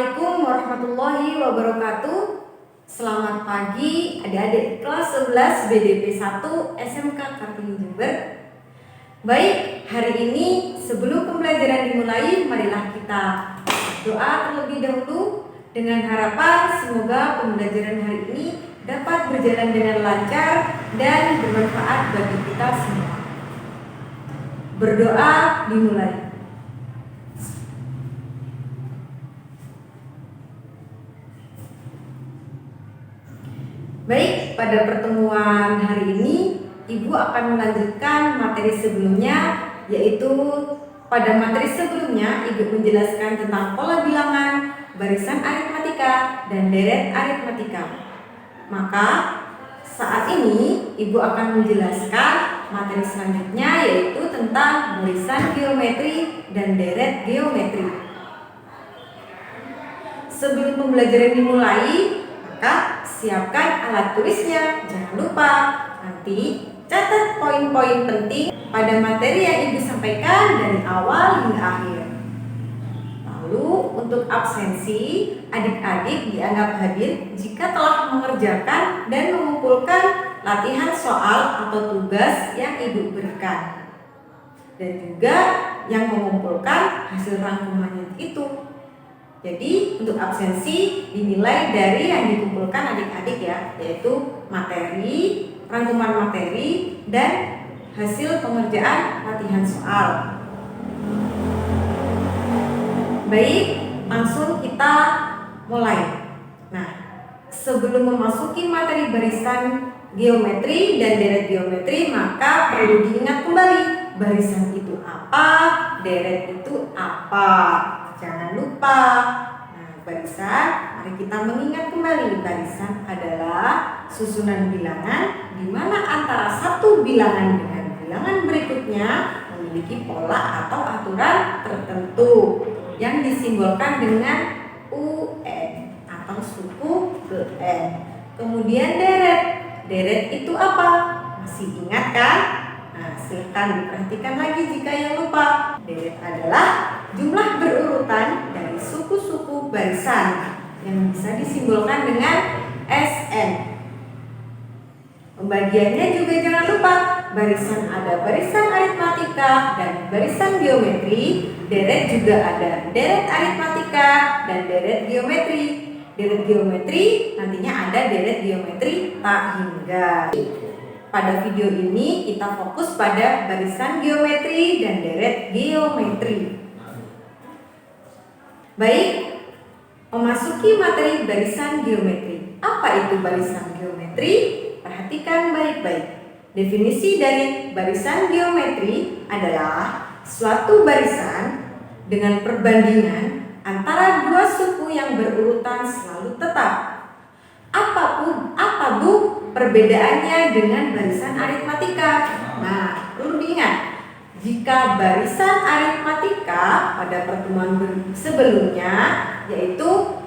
Assalamualaikum warahmatullahi wabarakatuh. Selamat pagi adik-adik kelas 11 BDP 1 SMK Kartini Jember. Baik, hari ini sebelum pembelajaran dimulai, marilah kita doa terlebih dahulu dengan harapan semoga pembelajaran hari ini dapat berjalan dengan lancar dan bermanfaat bagi kita semua. Berdoa dimulai. Baik, pada pertemuan hari ini Ibu akan melanjutkan materi sebelumnya, yaitu pada materi sebelumnya Ibu menjelaskan tentang pola bilangan, barisan aritmatika, dan deret aritmatika. Maka saat ini Ibu akan menjelaskan materi selanjutnya, yaitu tentang barisan geometri dan deret geometri. Sebelum pembelajaran dimulai, maka siapkan alat tulisnya. Jangan lupa nanti catat poin-poin penting pada materi yang Ibu sampaikan dari awal hingga akhir. Lalu untuk absensi, adik-adik dianggap hadir jika telah mengerjakan dan mengumpulkan latihan soal atau tugas yang Ibu berikan, dan juga yang mengumpulkan hasil rangkumannya itu. Jadi untuk absensi dinilai dari yang dikumpulkan adik-adik ya, yaitu materi, rangkuman materi, dan hasil pengerjaan latihan soal. Baik, langsung kita mulai. Nah, sebelum memasuki materi barisan geometri dan deret geometri, maka perlu diingat kembali barisan itu apa, deret itu apa. Jangan lupa. Nah, barisan, mari kita mengingat kembali. Barisan adalah susunan bilangan di mana antara satu bilangan dengan bilangan berikutnya memiliki pola atau aturan tertentu yang disimbolkan dengan UN atau suku UN. Kemudian deret. Deret itu apa? Masih ingat kan? Nah, silakan diperhatikan lagi jika yang lupa. Deret adalah jumlah berurutan dari suku-suku barisan yang bisa disimbolkan dengan SN. Pembagiannya juga jangan lupa, barisan ada barisan aritmatika dan barisan geometri. Deret juga ada deret aritmatika dan deret geometri. Deret geometri nantinya ada deret geometri tak hingga. Pada video ini kita fokus pada barisan geometri dan deret geometri. Baik, memasuki materi barisan geometri. Apa itu barisan geometri? Perhatikan baik-baik. Definisi dari barisan geometri adalah suatu barisan dengan perbandingan antara dua suku yang berurutan selalu tetap. Apa bu perbedaannya dengan barisan aritmatika? Nah, perlu diingat, jika barisan aritmatika pada pertemuan sebelumnya, yaitu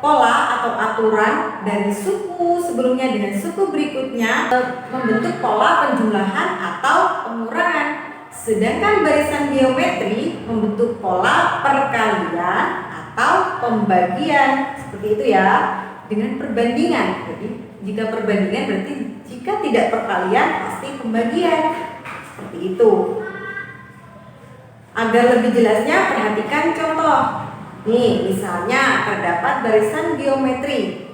pola atau aturan dari suku sebelumnya dengan suku berikutnya membentuk pola penjumlahan atau pengurangan. Sedangkan barisan geometri membentuk pola perkalian atau pembagian. Seperti itu ya, dengan perbandingan. Jadi jika perbandingan berarti jika tidak perkalian pasti pembagian. Seperti itu. Agar lebih jelasnya perhatikan contoh. Nih, misalnya terdapat barisan geometri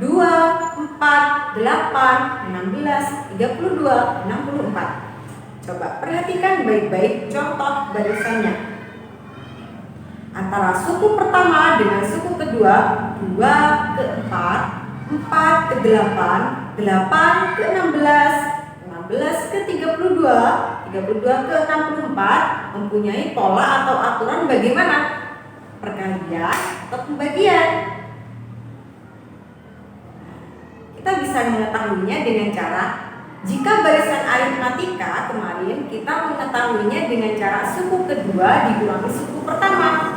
2, 4, 8, 16, 32, 64. Coba perhatikan baik-baik contoh barisannya. Antara suku pertama dengan suku kedua, 2 ke 4, 4 ke 8, 8 ke 16, 16 ke 32, 32 ke 64 mempunyai pola atau aturan bagaimana? Perkalian atau pembagian. Kita bisa mengetahuinya dengan cara, jika barisan aritmatika kemarin kita mengetahuinya dengan cara suku kedua dikurangi suku pertama.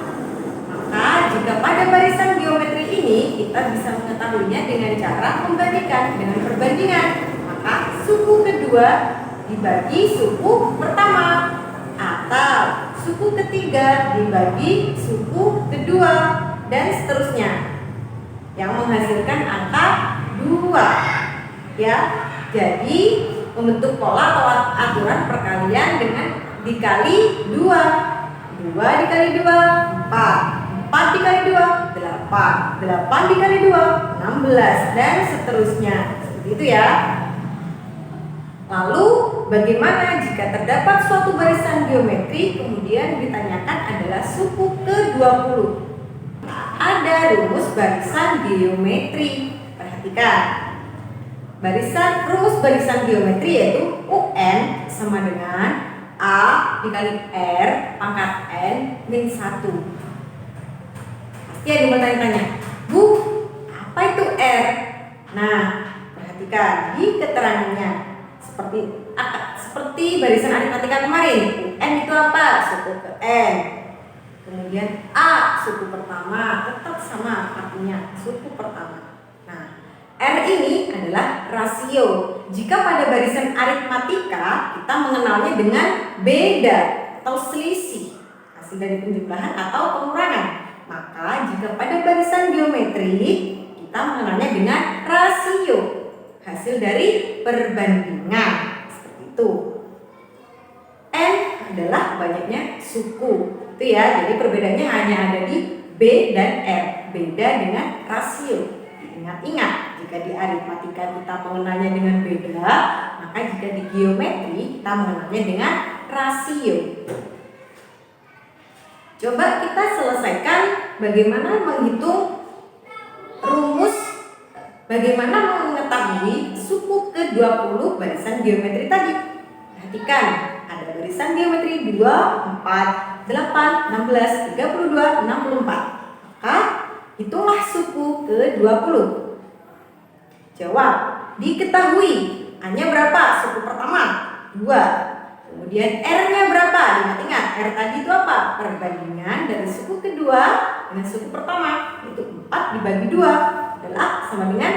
Maka jika pada barisan geometri ini kita bisa mengetahuinya dengan cara membandingkan dengan perbandingan. Maka suku kedua dibagi suku pertama, atau suku ketiga dibagi suku kedua. dan seterusnya yang menghasilkan angka 2 ya. Jadi membentuk pola atau aturan perkalian dengan dikali 2 dikali 2 4 dikali 2 8 dikali 2 16 dan seterusnya, seperti itu ya. Lalu bagaimana jika terdapat suatu barisan geometri kemudian ditanyakan adalah suku ke-20? Ada rumus barisan geometri. Perhatikan. Rumus barisan geometri yaitu UN sama dengan A dikali R pangkat N min 1. Pasti ada yang bertanya-tanya, Bu, apa itu R? Nah, perhatikan di keterangannya seperti barisan aritmatika kemarin. UN itu apa? Suku ke N. Kemudian A, suku pertama, tetap sama artinya, suku pertama. Nah, R ini adalah rasio. Jika pada barisan aritmatika kita mengenalnya dengan beda atau selisih, hasil dari penjumlahan atau pengurangan. Maka jika pada barisan geometri kita mengenalnya dengan rasio, hasil dari perbandingan, seperti itu. N adalah banyaknya suku. Itu ya, jadi perbedaannya hanya ada di B dan R, beda dengan rasio. Ingat-ingat, jika di aritmatika kita mengenalnya dengan beda, maka jika di geometri kita mengenalnya dengan rasio. Coba kita selesaikan bagaimana bagaimana mengetahui suku ke-20 barisan geometri tadi. Perhatikan, ada barisan geometri 2, 4, 8, 16, 32, 64. Maka itulah suku ke-20. Jawab, diketahui A-nya berapa? Suku pertama 2. Kemudian R-nya berapa? Ingat-ingat, R tadi itu apa? Perbandingan dari suku kedua dengan suku pertama, yaitu 4 dibagi 2 adalah sama dengan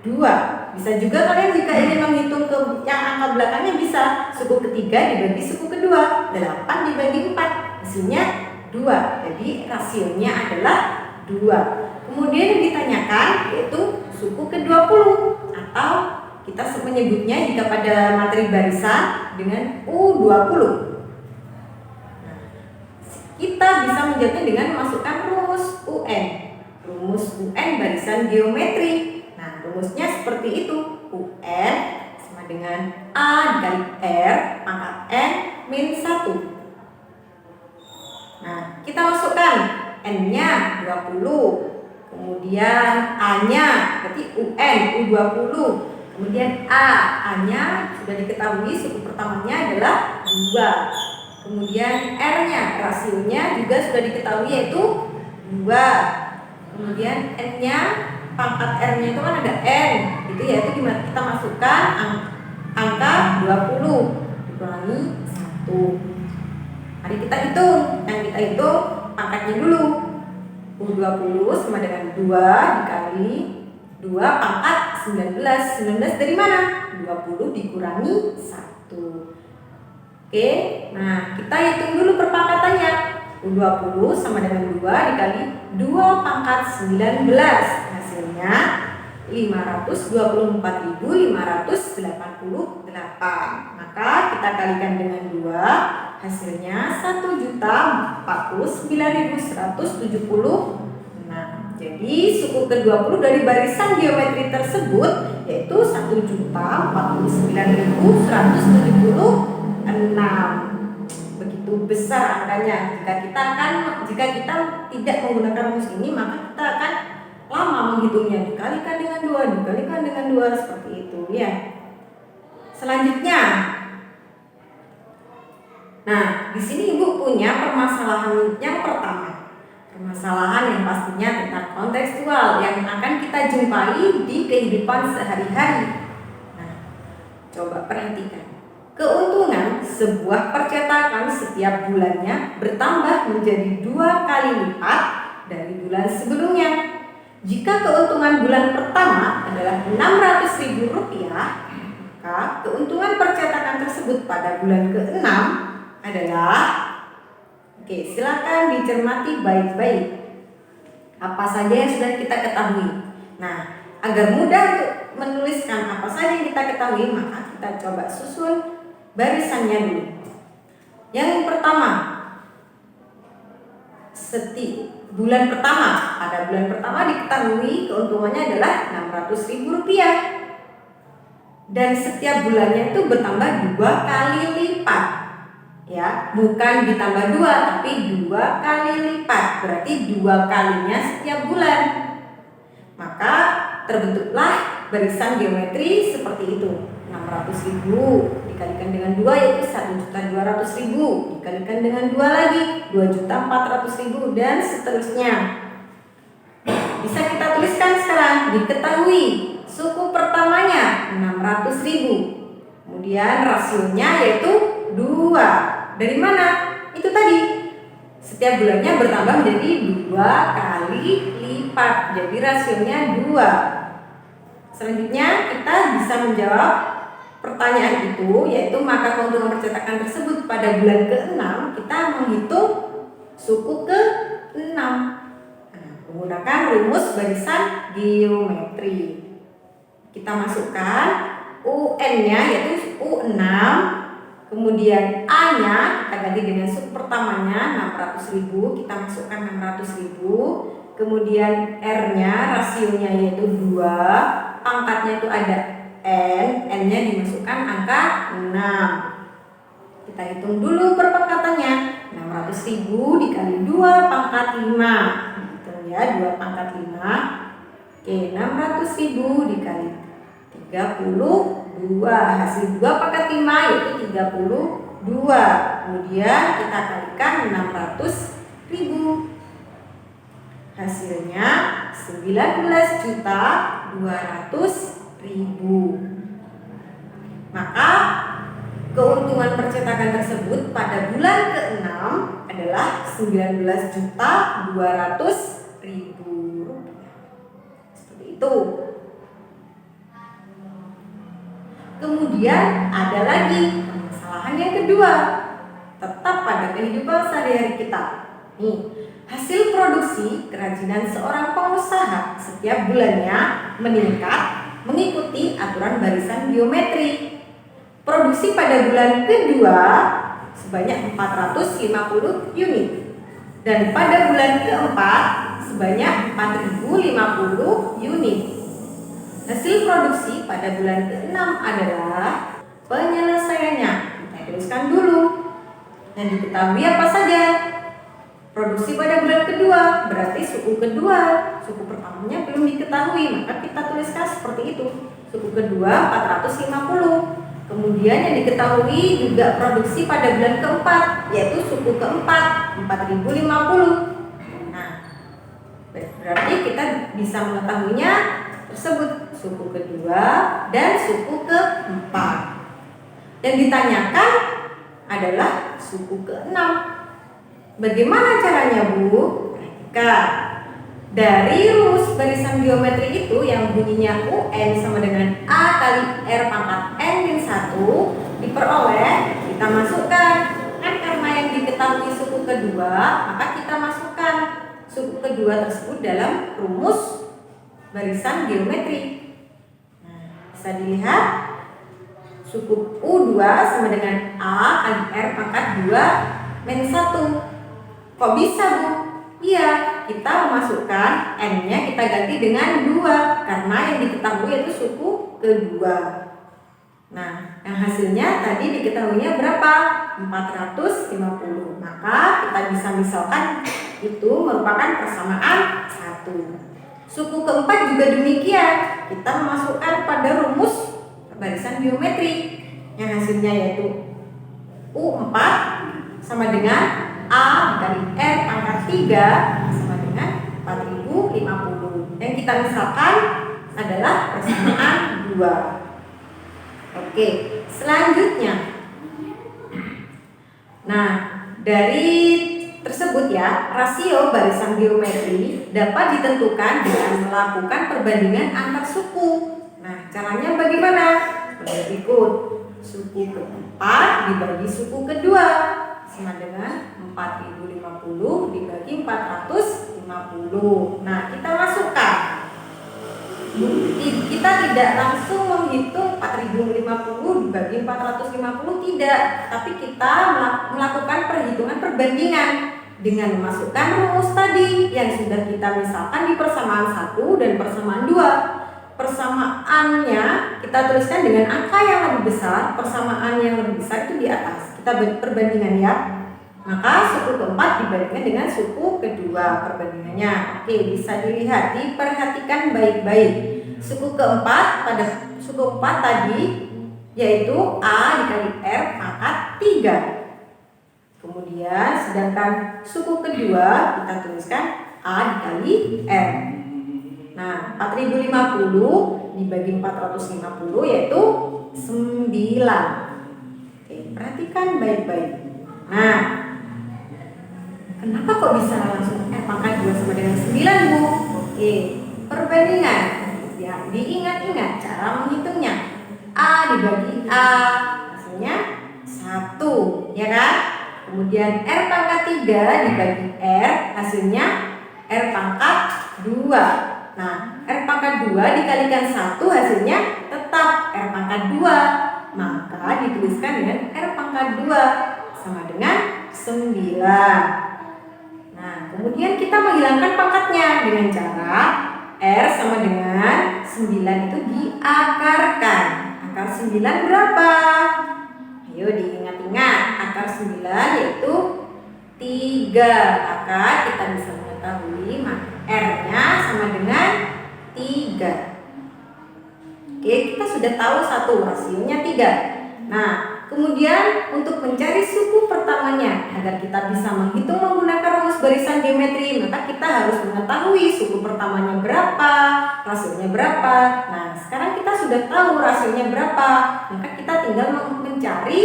2. Bisa juga kalian jika ingin menghitung yang angka belakangnya bisa. Suku ketiga dibagi suku kedua, 8 dibagi 4, hasilnya 2. Jadi rasionya adalah 2. Kemudian yang ditanyakan yaitu suku ke-20 atau kita menyebutnya jika pada materi barisan dengan U20. Nah, kita bisa menjawabnya dengan memasukkan rumus UN. Rumus UN barisan geometri. Nah, rumusnya seperti itu. UN sama dengan A dikali R pangkat N min 1. Nah, kita masukkan N-nya 20. Kemudian A-nya berarti UN U20. Kemudian A-nya sudah diketahui suku pertamanya adalah 2. Kemudian R-nya rasionya juga sudah diketahui yaitu 2. Kemudian N-nya pangkat R-nya itu kan ada N. Itu yaitu gimana kita masukkan angka 20 dikurangi 1. Mari kita hitung. Yang kita hitung pangkatnya dulu. U20 sama dengan 2 dikali 2 pangkat 19. 19 dari mana? 20 dikurangi 1. Oke, nah kita hitung dulu perpangkatannya. U20 sama dengan 2 dikali 2 pangkat 19. Hasilnya 524.588. Maka kita kalikan dengan 2, hasilnya 1.049.176. Jadi suku ke-20 dari barisan geometri tersebut yaitu 1.049.176. Begitu besar angkanya. Jika kita tidak menggunakan rumus ini, maka kita akan lama menghitungnya. Dikalikan dengan 2 seperti itu ya. Selanjutnya, nah di sini Ibu punya permasalahan yang pertama. Permasalahan yang pastinya tentang kontekstual yang akan kita jumpai di kehidupan sehari-hari. Nah, coba perhatikan. Keuntungan sebuah percetakan setiap bulannya bertambah menjadi 2 kali lipat dari bulan sebelumnya. Jika keuntungan bulan pertama adalah Rp600.000, maka keuntungan percetakan tersebut pada bulan ke-6 adalah, silakan dicermati baik-baik. apa saja yang sudah kita ketahui. Nah, agar mudah untuk menuliskan apa saja yang kita ketahui, maka kita coba susun barisannya dulu. Yang pertama, bulan pertama. Pada bulan pertama diketahui keuntungannya adalah Rp600.000. Dan setiap bulannya itu bertambah 2 kali lipat. Ya, bukan ditambah 2 tapi 2 kali lipat. Berarti 2 kalinya setiap bulan. Maka terbentuklah barisan geometri seperti itu. 600.000 dikalikan dengan 2 yaitu 1.200.000, dikalikan dengan 2 lagi 2.400.000, dan seterusnya. Bisa kita tuliskan sekarang. Diketahui suku pertamanya 600.000, kemudian rasionya yaitu 2. Dari mana? Itu tadi, setiap bulannya bertambah menjadi 2 kali lipat, jadi rasionya 2. Selanjutnya kita bisa menjawab pertanyaan itu, yaitu maka keuntungan percetakan tersebut pada bulan ke-6 kita menghitung suku ke-6 menggunakan rumus barisan geometri. Kita masukkan UN-nya yaitu U6, kemudian A-nya kita ganti dengan suku pertamanya 600.000, kita masukkan 600.000, kemudian R-nya rasionya yaitu 2, pangkatnya itu ada N-nya dimasukkan angka 6. Kita hitung dulu perpangkatannya. 600.000 dikali 2 pangkat 5. Hitung ya, 2 pangkat 5. Oke, 600.000 dikali 32. Hasil 2 pangkat 5 yaitu 32. Kemudian kita kalikan 600.000. Hasilnya 19.200.000. Maka keuntungan percetakan tersebut pada bulan ke-6 adalah 19.200.000. Seperti itu. Kemudian ada lagi permasalahan yang kedua, tetap pada kehidupan sehari-hari kita. Nih, hasil produksi kerajinan seorang pengusaha setiap bulannya meningkat mengikuti aturan barisan geometri. Produksi pada bulan kedua sebanyak 450 unit dan pada bulan keempat sebanyak 4.050 unit. Hasil produksi pada bulan ke-6 adalah penyelesaiannya. Kita tuliskan dulu. Dan diketahui apa saja? Produksi pada bulan kedua berarti suku kedua. Suku pertamanya belum diketahui, maka kita tuliskan seperti itu. Suku kedua 450. Kemudian yang diketahui juga produksi pada bulan keempat, yaitu suku keempat 4.050. Nah, berarti kita bisa mengetahuinya tersebut, suku kedua dan suku keempat. Yang ditanyakan adalah suku ke-6. Bagaimana caranya, Bu? Perhatikan. Dari rumus barisan geometri itu yang bunyinya UN sama dengan A kali R pangkat N-1 diperoleh, kita masukkan. Kan karena yang diketahui suku kedua, maka kita masukkan suku kedua tersebut dalam rumus barisan geometri. Nah, bisa dilihat suku U2 sama dengan A kali R pangkat 2-1. Kok bisa, Bu? Iya, kita memasukkan N-nya kita ganti dengan 2 karena yang diketahui itu suku kedua. Nah, yang hasilnya tadi diketahuinya berapa? 450. Maka kita bisa misalkan itu merupakan persamaan 1. Suku keempat juga demikian. Kita memasukkan pada rumus barisan geometri yang hasilnya yaitu U4 sama dengan A dikali R pangkat 3 sama dengan 4.050. Yang kita misalkan adalah persamaan 2. Oke, selanjutnya. Nah, dari tersebut ya, rasio barisan geometri dapat ditentukan dengan melakukan perbandingan antar suku. Nah, caranya bagaimana? Berikut. Suku keempat dibagi suku kedua sama dengan 4.050 dibagi 450. 450. Nah, kita masukkan. Kita tidak langsung menghitung 4050 dibagi 450, tidak, tapi kita melakukan perhitungan perbandingan dengan memasukkan rumus tadi yang sudah kita misalkan di persamaan 1 dan persamaan 2. Persamaannya kita tuliskan dengan angka yang lebih besar, persamaan yang lebih besar itu di atas. Kita perbandingan ya. Maka suku keempat dibandingkan dengan suku kedua, perbandingannya. Oke, bisa dilihat, diperhatikan baik-baik. Suku keempat pada suku 4 tadi yaitu A dikali R pangkat 3. Kemudian sedangkan suku kedua kita tuliskan A dikali R. Nah, 4050 dibagi 450 yaitu 9. Oke, perhatikan baik-baik. Nah, kenapa kok bisa langsung pangkat 2 sama dengan 9, Bu? Oke, perbandingan. Ya, diingat-ingat cara menghitungnya. A dibagi A hasilnya 1, ya kan? Kemudian R pangkat 3 dibagi R hasilnya R pangkat 2. Nah, R pangkat 2 dikalikan 1 hasilnya tetap R pangkat 2. Maka dituliskan dengan R pangkat 2 sama dengan 9. Nah, kemudian kita menghilangkan pangkatnya dengan cara R sama dengan 9 itu diakarkan. Akar 9 berapa? Ayo diingat-ingat. Akar 9 yaitu 3. Maka kita bisa mengetahui R-nya sama dengan 3. Oke, kita sudah tahu satu, rasionya 3. Nah, kemudian untuk mencari suku pertamanya agar kita bisa menghitung menggunakan rumus barisan geometri, maka kita harus mengetahui suku pertamanya berapa, rasionya berapa. Nah, sekarang kita sudah tahu rasionya berapa, maka kita tinggal mencari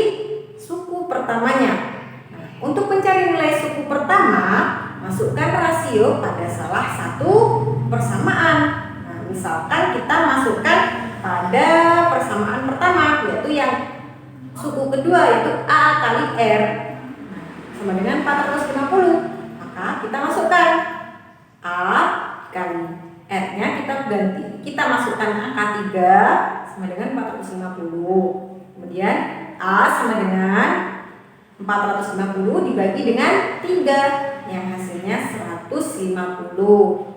suku pertamanya. Nah, untuk mencari nilai suku pertama, masukkan rasio pada salah satu persamaan. Nah, misalkan kita masukkan pada persamaan pertama, yaitu yang suku kedua yaitu A kali R sama dengan 450. Maka kita masukkan A kali R-nya kita ganti. Kita masukkan angka 3 sama dengan 450. Kemudian A sama dengan 450 dibagi dengan 3 yang hasilnya 150.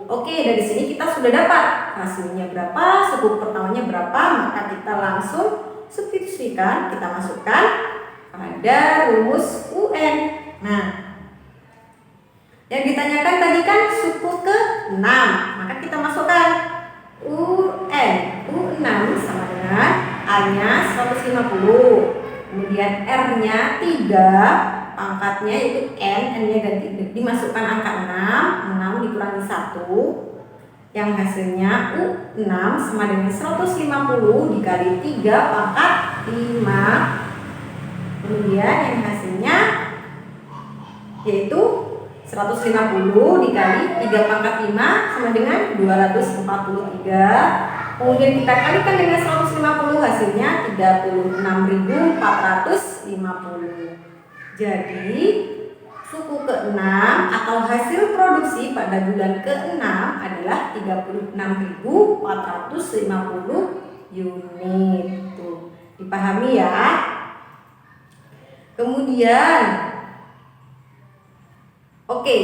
Oke, dari sini kita sudah dapat hasilnya berapa, suku pertamanya berapa, maka kita langsung substitusikan, kita masukkan pada rumus UN. Nah, yang ditanyakan tadi kan suku ke-6, maka kita masukkan UN. U6 sama dengan A-nya 150. Kemudian R-nya 3, pangkatnya itu N, N-nya ganti dimasukkan angka 6 dikurangi 1. Yang hasilnya U6 sama dengan 150 dikali 3 pangkat 5. Kemudian yang hasilnya yaitu 150 dikali 3 pangkat 5 sama dengan 243. Kemudian kita kalikan dengan 150, hasilnya 36.450. Jadi suku ke-6 atau hasil produksi pada bulan ke-6 adalah 36.450 unit. Tuh, dipahami ya. Kemudian oke,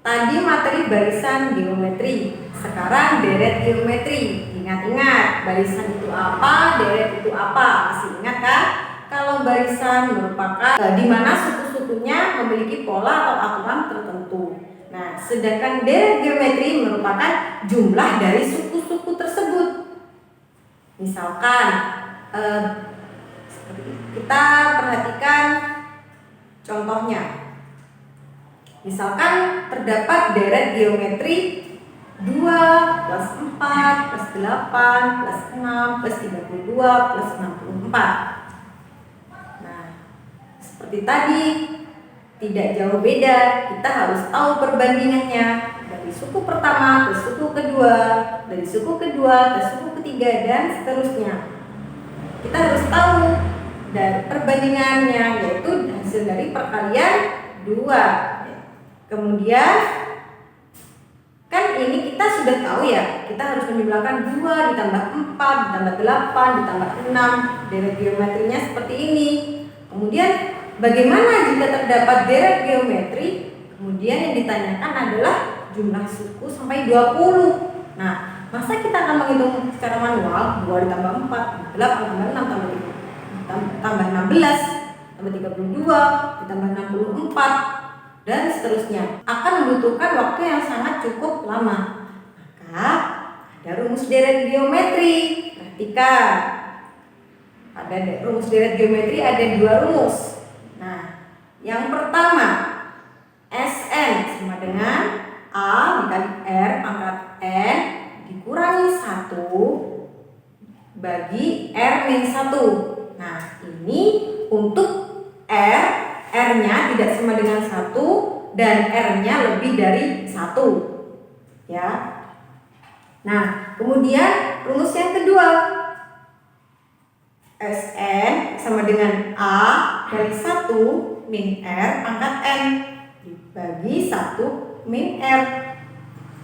tadi materi barisan geometri, sekarang deret geometri. Ingat-ingat, barisan itu apa, deret itu apa? Masih ingat kan? Kalau barisan merupakan di mana suku-sukunya memiliki pola atau aturan tertentu. Nah, sedangkan deret geometri merupakan jumlah dari suku-suku tersebut. Misalkan kita perhatikan contohnya. Misalkan terdapat deret geometri 2 plus 4 plus 8 plus 6 plus 32 plus 64. Nah, seperti tadi tidak jauh beda, kita harus tahu perbandingannya dari suku pertama ke suku kedua, dari suku kedua ke suku ketiga, dan seterusnya. Kita harus tahu dari perbandingannya, yaitu hasil dari perkalian 2. Kemudian Kan ini kita sudah tahu ya, kita harus menjumlahkan 2 ditambah 4 ditambah 8 ditambah 6. Deret geometrinya seperti ini. Kemudian bagaimana jika terdapat deret geometri? Kemudian yang ditanyakan adalah jumlah suku sampai 20. Nah, masa kita akan menghitung secara manual 2 ditambah 4 8 tambah 6 tambah 3 tambah 16 tambah 32 ditambah 64 dan seterusnya, akan membutuhkan waktu yang sangat cukup lama. Maka ada rumus deret geometri. Perhatikan, ada rumus deret geometri, ada 2 rumus. Nah, yang pertama, Sn sama dengan A dikali R pangkat N dikurangi 1 bagi R min 1. Nah, ini untuk R-nya tidak sama dengan 1 dan R-nya lebih dari 1. Ya. Nah, kemudian rumus yang kedua, Sn sama dengan A kali 1 min R pangkat N dibagi 1 min R.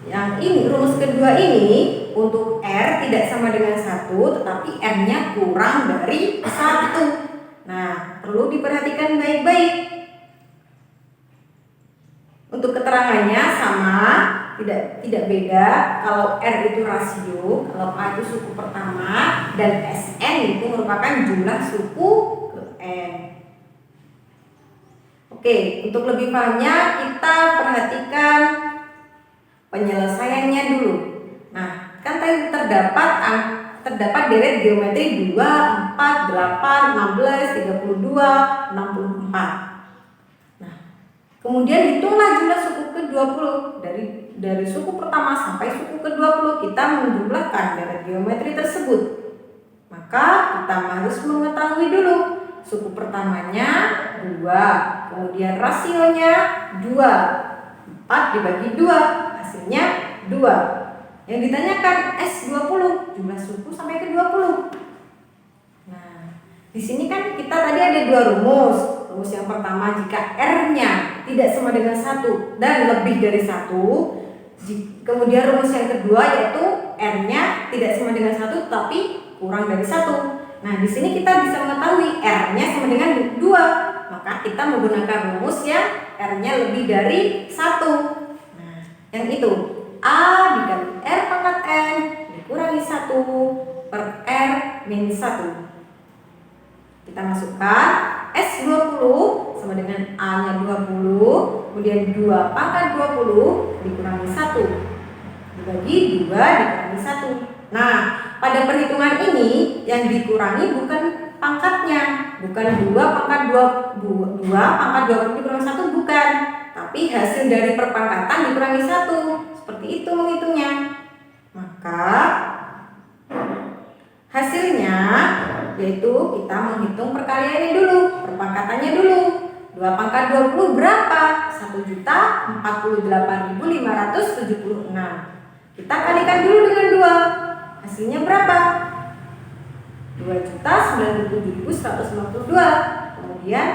Yang ini, rumus kedua ini untuk R tidak sama dengan 1 tetapi R-nya kurang dari 1. Nah, perlu diperhatikan baik-baik. Untuk keterangannya sama, tidak beda. Kalau R itu rasio, kalau A itu suku pertama, dan Sn itu merupakan jumlah suku ke N. Oke, untuk lebih pahamnya kita perhatikan penyelesaiannya dulu. Nah, kan tadi terdapat deret geometri 2, 4, 8, 16, 32, 64. Nah, kemudian hitunglah jumlah suku ke-20. Dari suku pertama sampai suku ke-20 kita menjumlahkan deret geometri tersebut. Maka kita harus mengetahui dulu suku pertamanya 2, kemudian rasionya 2, 4 dibagi 2, hasilnya 2. Yang ditanyakan S20, jumlah suku sampai ke 20. Nah, di sini kan kita tadi ada 2 rumus. Rumus yang pertama, jika R-nya tidak sama dengan 1 dan lebih dari 1. Kemudian rumus yang kedua yaitu R-nya tidak sama dengan 1 tapi kurang dari 1. Nah, di sini kita bisa mengetahui R-nya sama dengan 2. Maka kita menggunakan rumus yang R-nya lebih dari 1. Nah, yang itu A dikali R pangkat N dikurangi 1 per R min 1. Kita masukkan S20 sama dengan A-nya 20, kemudian 2 pangkat 20 dikurangi 1 dibagi 2 dikurangi 1. Nah, pada perhitungan ini yang dikurangi bukan pangkatnya, bukan 2 pangkat 20 dikurangi 1, bukan, tapi hasil dari perpangkatan dikurangi 1. Seperti itu menghitungnya. Maka hasilnya yaitu kita menghitung perkaliannya dulu, perpangkatannya dulu. 2 pangkat 20 berapa? 1.048.576. Kita kalikan dulu dengan 2. Hasilnya berapa? 2.097.152. Kemudian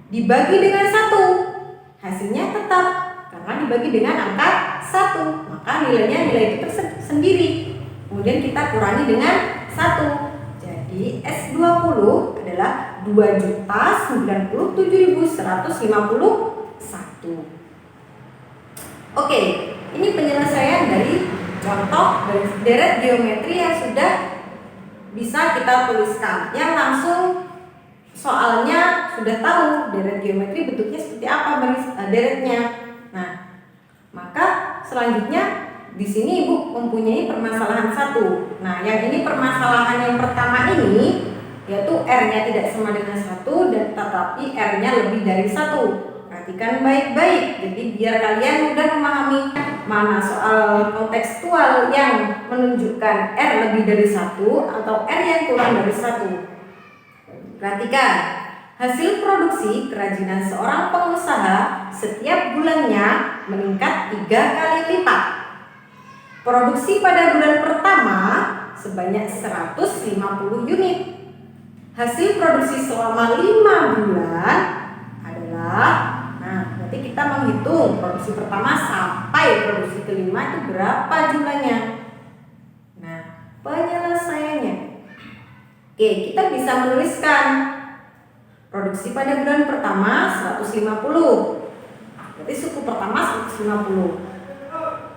dibagi dengan 1. Hasilnya tetap karena dibagi dengan angka 1, maka nilai itu tersendiri. Kemudian kita kurangi dengan 1. Jadi S20 adalah 2.097.151. Oke, ini penyelesaian dari contoh dari deret geometri yang sudah bisa kita tuliskan. Yang langsung soalnya sudah tahu deret geometri bentuknya seperti apa deretnya. Nah, maka selanjutnya di sini Ibu mempunyai permasalahan 1. Nah, yang ini permasalahan yang pertama ini yaitu R-nya tidak sama dengan 1 dan tetapi R-nya lebih dari 1. Perhatikan baik-baik. Jadi biar kalian mudah memahami mana soal kontekstual yang menunjukkan R lebih dari 1 atau R yang kurang dari 1. Perhatikan. Hasil produksi kerajinan seorang pengusaha setiap bulannya meningkat 3 kali lipat. Produksi pada bulan pertama sebanyak 150 unit. Hasil produksi selama 5 bulan adalah, nah berarti kita menghitung produksi pertama sampai sampai produksi kelima itu berapa jumlahnya. Nah, penyelesaiannya. Oke, kita bisa menuliskan produksi pada bulan pertama 150. Berarti suku pertama 150.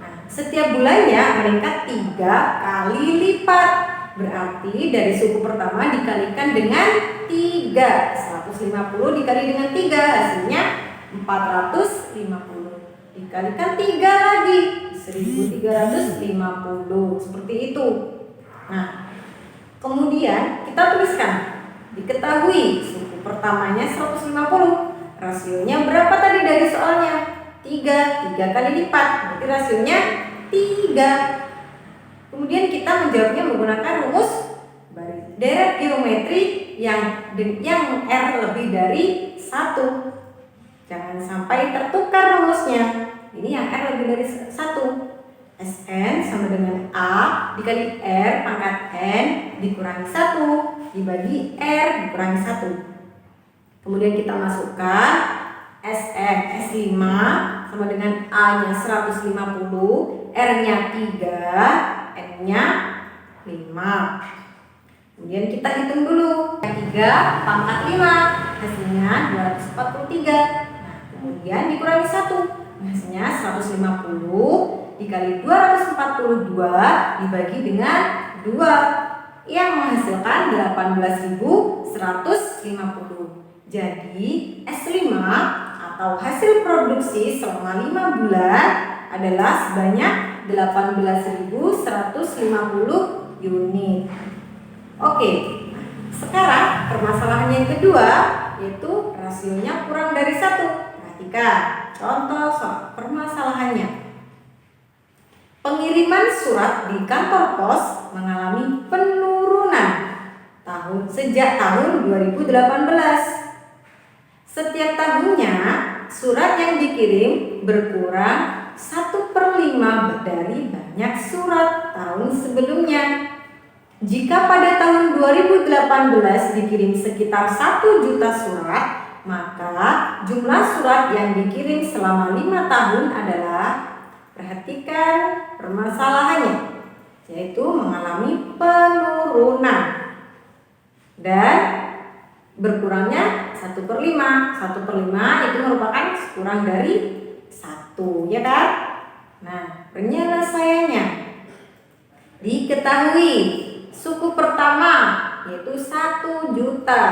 Nah, setiap bulannya meningkat 3 kali lipat. Berarti dari suku pertama dikalikan dengan 3. 150 dikali dengan 3 hasilnya 450. Dikalikan 3 lagi 1350. Seperti itu. Nah, kemudian kita tuliskan. Diketahui suku pertamanya 150. Rasionya berapa tadi dari soalnya? 3 kali lipat. Berarti rasionya 3. Kemudian kita menjawabnya menggunakan rumus deret geometri yang R lebih dari 1. Jangan sampai tertukar rumusnya. Ini yang R lebih dari 1. Sn sama dengan A dikali R pangkat N dikurangi 1 dibagi R dikurangi 1. Kemudian kita masukkan Sn S5 sama dengan A nya 150, R nya 3, N nya 5. Kemudian kita hitung dulu. 3 pangkat 5 hasilnya 243. Nah, kemudian dikurangi 1 hasilnya 150 dikali 242 dibagi dengan 2 yang menghasilkan 18.150. Jadi S5 atau hasil produksi selama 5 bulan adalah sebanyak 18.150 unit. Oke, sekarang permasalahan yang kedua yaitu rasionya kurang dari 1. Perhatikan contoh permasalahannya. Pengiriman surat di kantor pos mengalami penurunan sejak tahun 2018. Setiap tahunnya surat yang dikirim berkurang 1/5 dari banyak surat tahun sebelumnya. Jika pada tahun 2018 dikirim sekitar 1 juta surat, maka jumlah surat yang dikirim selama 5 tahun adalah, perhatikan permasalahannya, yaitu mengalami penurunan dan berkurangnya 1/5. 1/5 itu merupakan kurang dari 1, ya kan? Nah, penyelesaiannya diketahui suku pertama yaitu 1 juta.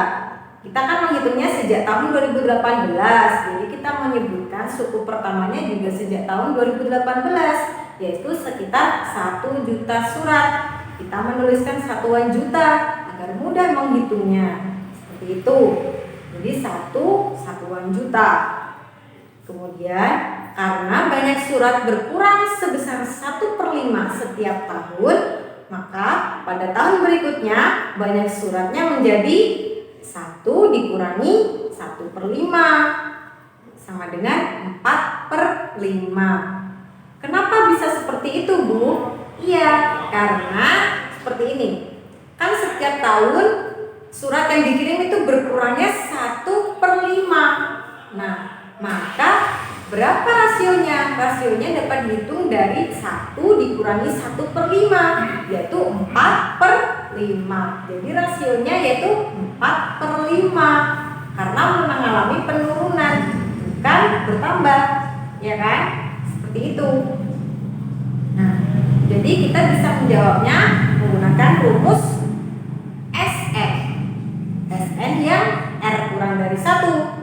Kita kan menghitungnya sejak tahun 2018. Jadi kita menyebutkan suku pertamanya juga sejak tahun 2018, yaitu sekitar 1 juta surat. Kita menuliskan satuan juta agar mudah menghitungnya. Seperti itu. Jadi 1 satuan juta. Kemudian karena banyak surat berkurang sebesar 1/5 setiap tahun, maka pada tahun berikutnya banyak suratnya menjadi 1 dikurangi 1/5 sama dengan 4/5. Kenapa bisa seperti itu, Bu? Iya, karena seperti ini. Kan setiap tahun surat yang dikirim itu berkurangnya 1/5. Nah, maka berapa rasionya? Rasionya dapat dihitung dari 1 dikurangi 1/5, yaitu 4/5. Jadi rasionya yaitu 4/5 karena mengalami penurunan, bukan bertambah, ya kan? Seperti itu. Nah, jadi kita bisa menjawabnya menggunakan rumus Sn. Sn yang R kurang dari 1.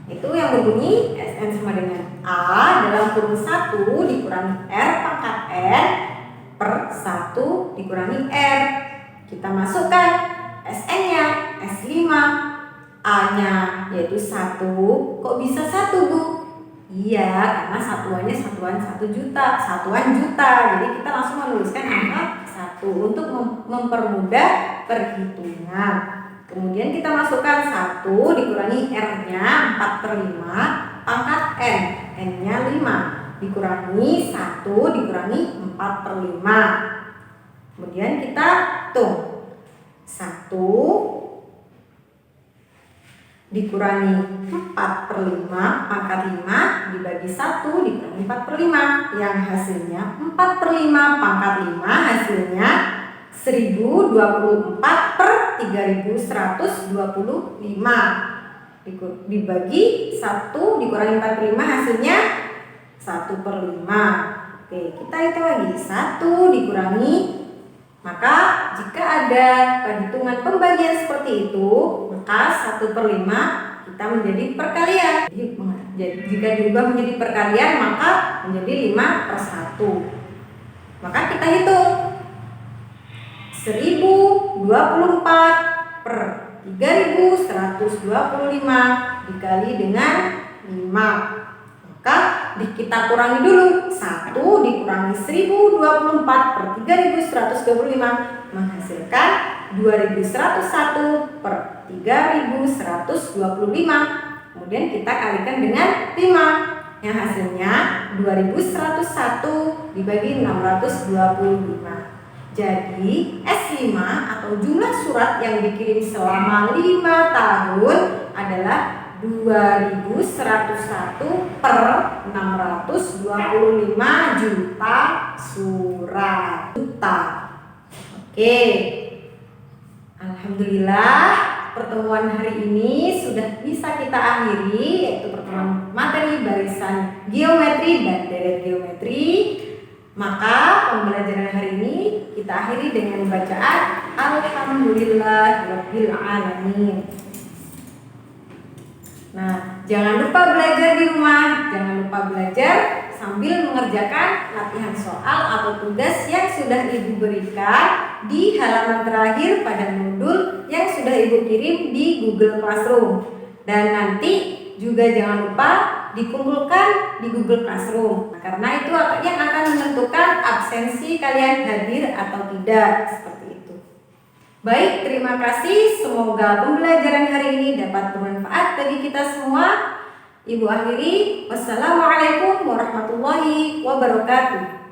Itu yang berbunyi Sn sama dengan A dalam kurung 1 dikurangi R pangkat N per 1 dikurangi R. Kita masukkan Sn-nya S5, A-nya yaitu 1. Kok bisa 1, Bu? Iya, karena satuannya satuan 1 juta, satuan juta. Jadi kita langsung menuliskan angka 1 untuk mempermudah perhitungan. Kemudian kita masukkan 1 dikurangi R-nya 4/5 pangkat N. N-nya 5 dikurangi 1 dikurangi 4/5. Kemudian kita hitung 1 dikurangi 4/5 pangkat 5 dibagi 1 dikurangi 4/5 yang hasilnya 4/5 pangkat 5 hasilnya 1024/3125 dibagi 1 dikurangi 4/5 hasilnya 1/5. Oke, kita hitung lagi 1 dikurangi, maka jika ada perhitungan pembagian seperti itu maka 1/5 kita menjadi perkalian. Jadi jika diubah menjadi perkalian maka menjadi 5/1. Maka kita hitung 1024/3125 dikali dengan 5. Maka kita kurangi dulu. 1 dikurangi 1024/3125 menghasilkan 2101/3125. Kemudian kita kalikan dengan 5. Yang hasilnya 2101 dibagi 625. Jadi S5 atau jumlah surat yang dikirim selama 5 tahun adalah 2101/625 juta surat. Oke. Alhamdulillah pertemuan hari ini sudah bisa kita akhiri, yaitu pertemuan materi barisan geometri dan deret geometri. Maka pembelajaran hari ini kita akhiri dengan bacaan Alhamdulillahirabbil alamin. Nah, jangan lupa belajar di rumah, jangan lupa belajar sambil mengerjakan latihan soal atau tugas yang sudah Ibu berikan di halaman terakhir pada modul yang sudah Ibu kirim di Google Classroom. Dan nanti juga jangan lupa dikumpulkan di Google Classroom, karena itu yang akan menentukan absensi kalian hadir atau tidak, seperti itu. Baik, terima kasih. Semoga pembelajaran hari ini dapat bermanfaat bagi kita semua. Ibu akhiri, wassalamualaikum warahmatullahi wabarakatuh.